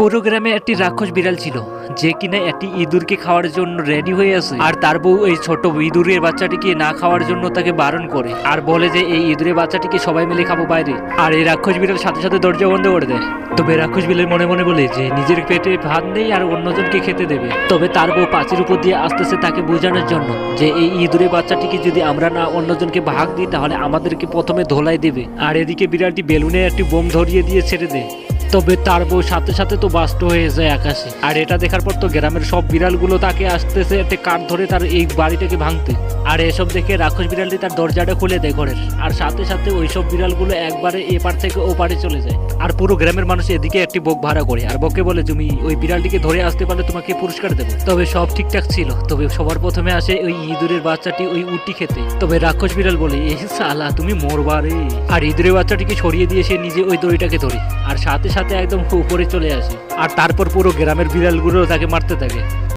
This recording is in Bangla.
পুরো গ্রামে একটি রাক্ষস বিড়াল ছিল, যে কিনা একটি ইঁদুরকে খাওয়ার জন্য রেডি হয়ে আছে। আর তার বউ এই ছোট ইঁদুরের বাচ্চাটিকে না খাওয়ার জন্য তাকে বারণ করে, আর বলে যে এই ইঁদুরের বাচ্চাটিকে সবাই মিলে খাবো বাইরে। আর এই রাক্ষস বিড়াল সাথে সাথে দরজা বন্ধ করে দেয়। তবে রাক্ষস বিড়াল মনে মনে বলে যে নিজের পেটে ভাত নেই আর অন্যজনকে খেতে দেবে। তবে তার বউ পাঁচির উপর দিয়ে আসতেছে তাকে বোঝানোর জন্য যে এই ইঁদুরের বাচ্চাটিকে যদি আমরা না অন্যজনকে ভাগ দিই তাহলে আমাদেরকে প্রথমে ধোলাই দেবে। আর এদিকে বিড়ালটি বেলুনে একটি বোম ধরিয়ে দিয়ে ছেড়ে দেয়। তবে তার বউ সাথে সাথে তো বাস্ট হয়ে যায় আকাশে। আর এটা দেখার পর তো গ্রামের সব বিড়ালগুলো তাকে আসতেছে একটা কাঠ ধরে তার এই বাড়িটাকে ভাঙতে। আর এসব দেখে রাক্ষস বিড়ালটি তার দরজাটা খুলে দেয় ঘরের। আর সাথে সাথে ওইসব বিড়ালগুলো একবারে এপার থেকে ও পারে চলে যায়। আর পুরো গ্রামের মানুষ এদিকে একটি বক ভাড়া করে, আর বককে বলে তুমি ওই বিড়ালটিকে ধরে আসতে পারলে তোমাকে পুরস্কার দেবো। তবে সব ঠিকঠাক ছিল, তবে সবার প্রথমে আসে ওই ইঁদুরের বাচ্চাটি ওই উটটি খেতে। তবে রাক্ষস বিড়াল বলে এই সালা তুমি মরবারে। আর ইঁদুরের বাচ্চাটিকে সরিয়ে দিয়ে সে নিজে ওই দড়িটাকে ধরে আর সাথে সাথে একদম উপরে চলে আসে। আর তারপর পুরো গ্রামের বিড়ালগুলো তাকে মারতে থাকে।